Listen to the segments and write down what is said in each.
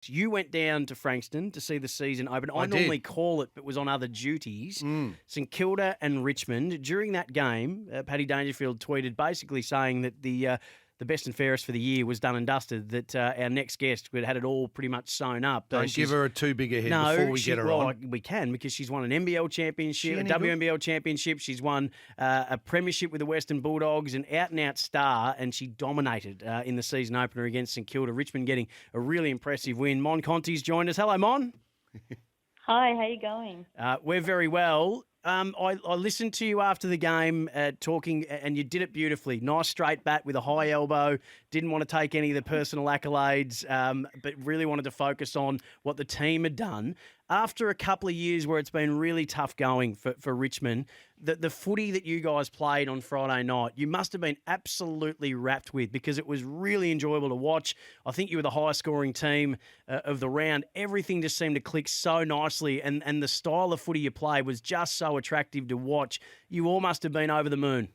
You went down to Frankston to see the season open. I did. normally call it, but was on other duties. St Kilda and Richmond. During that game, Paddy Dangerfield tweeted basically saying that the best and fairest for the year was done and dusted, that our next guest had it all pretty much sewn up. Don't give her a too big a head before we get her on. We can, because she's won an NBL championship, a WNBL championship. She's won a premiership with the Western Bulldogs, an out-and-out star, and she dominated in the season opener against St Kilda. Richmond getting a really impressive win. Mon Conti's joined us. Hello, Mon. Hi, how you going? We're very well. I listened to you after the game talking, and you did it beautifully. Nice straight bat with a high elbow. Didn't want to take any of the personal accolades, but really wanted to focus on what the team had done. After a couple of years where it's been really tough going for Richmond, the footy that you guys played on Friday night, you must have been absolutely wrapped with, because it was really enjoyable to watch. I think you were the highest scoring team of the round. Everything just seemed to click so nicely, and the style of footy you played was just so attractive to watch. You all must have been over the moon.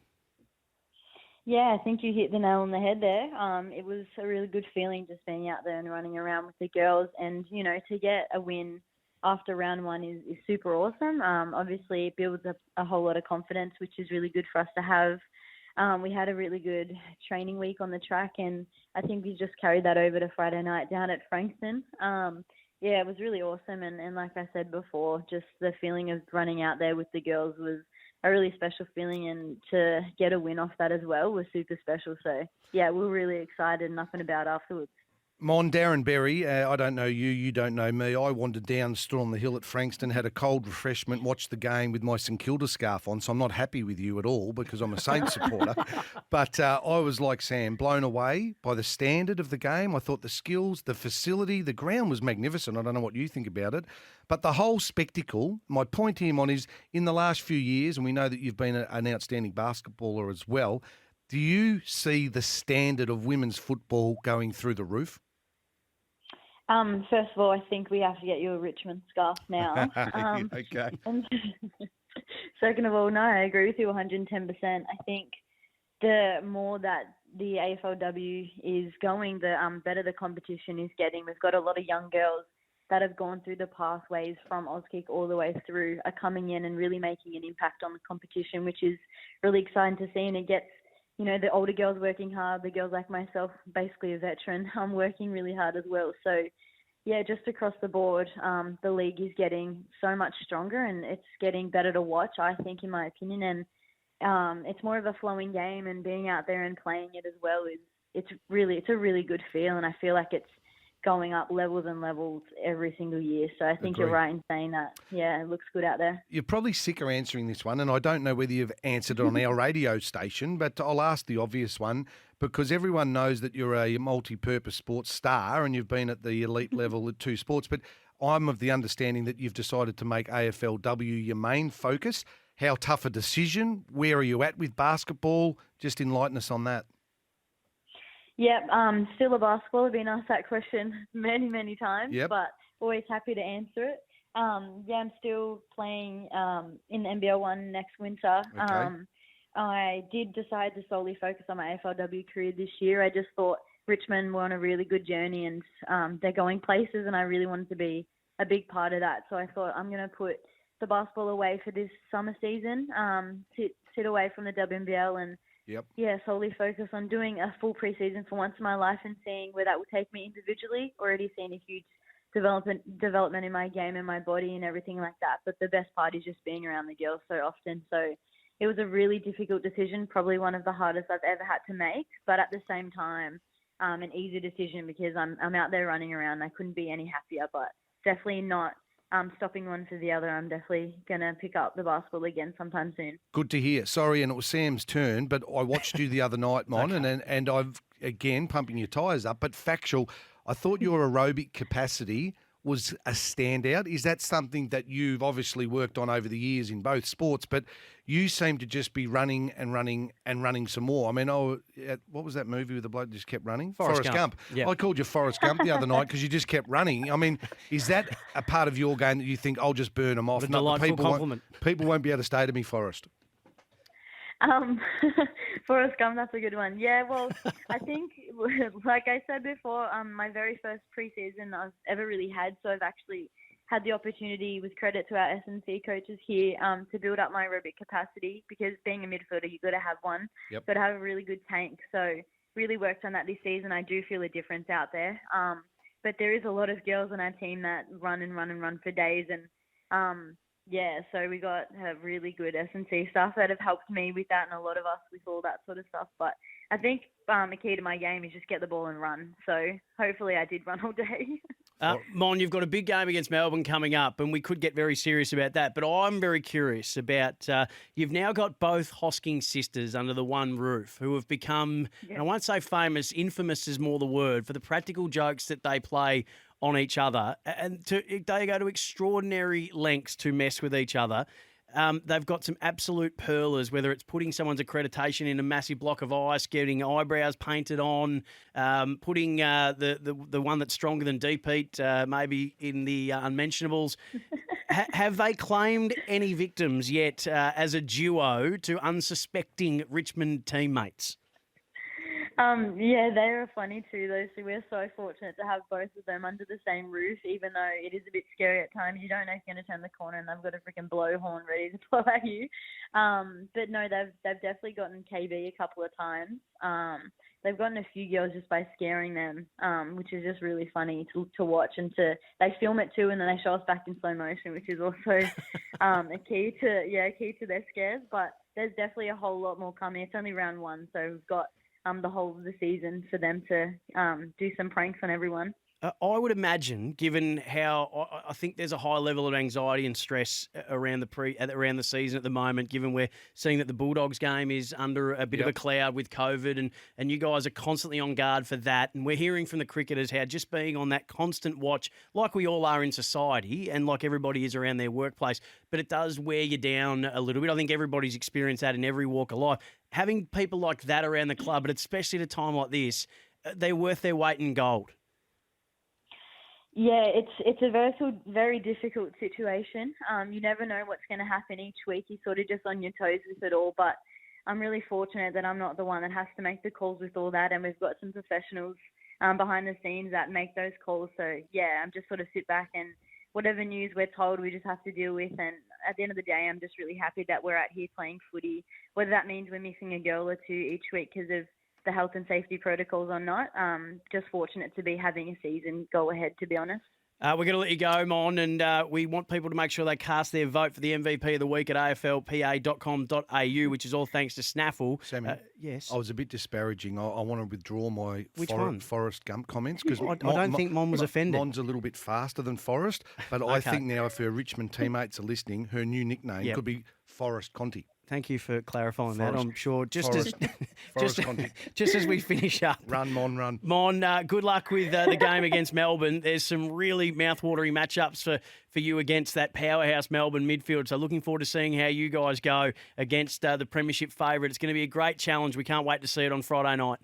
Yeah, I think you hit the nail on the head there. It was a really good feeling just being out there and running around with the girls, and, to get a win after round one is super awesome. Obviously, it builds up a whole lot of confidence, which is really good for us to have. We had a really good training week on the track, and I think we just carried that over to Friday night down at Frankston. Yeah, it was really awesome. And like I said before, just the feeling of running out there with the girls was a really special feeling, and to get a win off that as well was super special. So, yeah, we were really excited and up and about afterwards. Mon, Darren Berry, I don't know you, you don't know me. I wandered down, stood on the hill at Frankston, had a cold refreshment, watched the game with my St Kilda scarf on, so I'm not happy with you at all because I'm a Saints supporter. But I was like Sam, blown away by the standard of the game. I thought the skills, the facility, the ground was magnificent. I don't know what you think about it. But the whole spectacle, my point here, Mon, is in the last few years, and we know that you've been an outstanding basketballer as well, do you see the standard of women's football going through the roof? First of all, I think we have to get you a Richmond scarf now. Okay. And second of all, no, I agree with you 110%. I think the more that the AFLW is going, the better the competition is getting. We've got a lot of young girls that have gone through the pathways from Auskick all the way through, are coming in and really making an impact on the competition, which is really exciting to see. And it gets, the older girls working hard, the girls like myself, basically a veteran, I'm working really hard as well. So, yeah, just across the board, the league is getting so much stronger, and it's getting better to watch, I think, in my opinion. And it's more of a flowing game, and being out there and playing it as well it's a really good feel, and I feel like it's going up levels and levels every single year. So I think You're right in saying that. Yeah, it looks good out there. You're probably sick of answering this one, and I don't know whether you've answered it on our radio station, but I'll ask the obvious one, because everyone knows that you're a multi-purpose sports star and you've been at the elite level at two sports, but I'm of the understanding that you've decided to make AFLW your main focus. How tough a decision? Where are you at with basketball? Just enlighten us on that. Yep, still a basketball. I've been asked that question many, many times, but always happy to answer it. Yeah, I'm still playing in the NBL 1 next winter. Okay. I did decide to solely focus on my AFLW career this year. I just thought Richmond were on a really good journey, and they're going places, and I really wanted to be a big part of that. So I thought I'm going to put the basketball away for this summer season, sit away from the WNBL, and solely focus on doing a full preseason for once in my life and seeing where that will take me individually. Already seen a huge development in my game and my body and everything like that. But the best part is just being around the girls so often. So it was a really difficult decision, probably one of the hardest I've ever had to make, but at the same time, an easy decision because I'm out there running around. I couldn't be any happier, but definitely not stopping one for the other. I'm definitely going to pick up the basketball again sometime soon. Good to hear. Sorry, and it was Sam's turn, but I watched you the other night, Mon, and I've, again, pumping your tyres up, but factual, I thought your aerobic capacity was a standout. Is that something that you've obviously worked on over the years in both sports, but you seem to just be running and running and running some more? I mean, what was that movie with the bloke that just kept running? Forrest Gump. Yep. I called you Forrest Gump the other night because you just kept running. I mean, is that a part of your game that you think, I'll just burn them off? A delightful compliment. People won't be able to stay to me, Forrest. Um, Forrest Gump, that's a good one. Yeah, well, I think, like I said before, my very first preseason I've ever really had, so I've actually had the opportunity, with credit to our S&C coaches here, to build up my aerobic capacity, because being a midfielder, you've got to have one. Yep. Got to have a really good tank. So really worked on that this season. I do feel a difference out there. But there is a lot of girls on our team that run and run and run for days. And yeah, so we got really good S&C staff that have helped me with that, and a lot of us with all that sort of stuff. But I think a key to my game is just get the ball and run. So hopefully I did run all day. Mon, you've got a big game against Melbourne coming up, and we could get very serious about that. But I'm very curious about you've now got both Hosking sisters under the one roof, who have become, and I won't say famous, infamous is more the word, for the practical jokes that they play on each other. And they go to extraordinary lengths to mess with each other. They've got some absolute pearlers, whether it's putting someone's accreditation in a massive block of ice, getting eyebrows painted on, putting the one that's stronger than Deep Heat maybe in the unmentionables. Have they claimed any victims yet as a duo to unsuspecting Richmond teammates? Yeah, they are funny too, though. So we're so fortunate to have both of them under the same roof, even though it is a bit scary at times. You don't know if you're going to turn the corner and they've got a freaking blowhorn ready to blow at you. But no, they've definitely gotten KB a couple of times. They've gotten a few girls just by scaring them, which is just really funny to watch. And they film it too, and then they show us back in slow motion, which is also a key to their scares. But there's definitely a whole lot more coming. It's only round one, so we've got the whole of the season for them to do some pranks on everyone. I would imagine, given how I think there's a high level of anxiety and stress around the season at the moment, given we're seeing that the Bulldogs game is under a bit of a cloud with COVID, and you guys are constantly on guard for that. And we're hearing from the cricketers how just being on that constant watch, like we all are in society and like everybody is around their workplace, but it does wear you down a little bit. I think everybody's experienced that in every walk of life. Having people like that around the club, but especially at a time like this, they're worth their weight in gold. Yeah, it's a very difficult situation. You never know what's going to happen each week. You're sort of just on your toes with it all. But I'm really fortunate that I'm not the one that has to make the calls with all that. And we've got some professionals behind the scenes that make those calls. So, yeah, I'm just sort of sit back and whatever news we're told, we just have to deal with. And at the end of the day, I'm just really happy that we're out here playing footy, whether that means we're missing a girl or two each week because of the health and safety protocols or not. Just fortunate to be having a season go ahead, to be honest. We're going to let you go, Mon, and we want people to make sure they cast their vote for the MVP of the week at aflpa.com.au, which is all thanks to Snaffle. Sammy, yes? I was a bit disparaging. I want to withdraw my one? Forrest Gump comments. Because I don't think Mon was offended. Mon's a little bit faster than Forrest, but I think now if her Richmond teammates are listening, her new nickname could be Forrest Conti. Thank you for clarifying that. I'm sure just as we finish up. Run, Mon, run. Mon, good luck with the game against Melbourne. There's some really mouthwatering matchups for you against that powerhouse Melbourne midfield. So looking forward to seeing how you guys go against the premiership favourite. It's going to be a great challenge. We can't wait to see it on Friday night.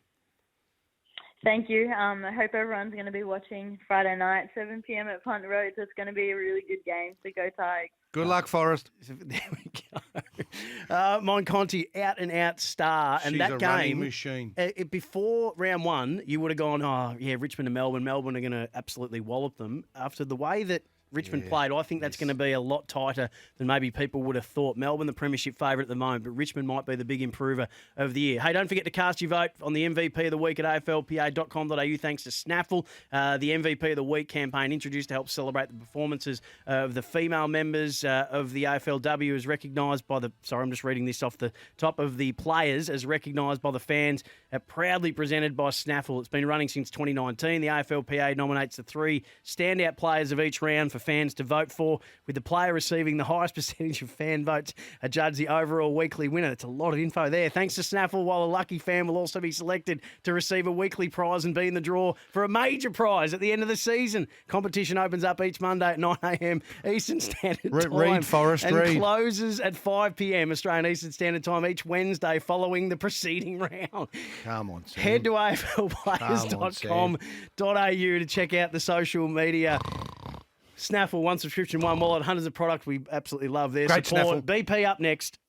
Thank you. I hope everyone's going to be watching Friday night, 7 p.m. at Punt Road. So it's going to be a really good game. So go Tigers. Good luck, Forrest. There we go. Monique Conti, out-and-out star. She's and that a game, running machine. Before round one, you would have gone, Richmond and Melbourne. Melbourne are going to absolutely wallop them. After the way that Richmond played, I think that's going to be a lot tighter than maybe people would have thought. Melbourne, the premiership favourite at the moment, but Richmond might be the big improver of the year. Hey, don't forget to cast your vote on the MVP of the week at aflpa.com.au. Thanks to Snaffle. The MVP of the week campaign introduced to help celebrate the performances of the female members of the AFLW is recognised by the... Sorry, I'm just reading this off the top of the players as recognised by the fans. Proudly presented by Snaffle. It's been running since 2019. The AFLPA nominates the 3 standout players of each round for fans to vote for, with the player receiving the highest percentage of fan votes judge the overall weekly winner. That's a lot of info there. Thanks to Snaffle, while a lucky fan will also be selected to receive a weekly prize and be in the draw for a major prize at the end of the season. Competition opens up each Monday at 9 a.m. Eastern Standard Time. Read, Forrest, and closes at 5 p.m. Australian Eastern Standard Time each Wednesday following the preceding round. Come on, Sam. Head to aflplayers.com.au to check out the social media. Snaffle, one subscription, one wallet, hundreds of products we absolutely love their Great support. Snaffle. BP up next.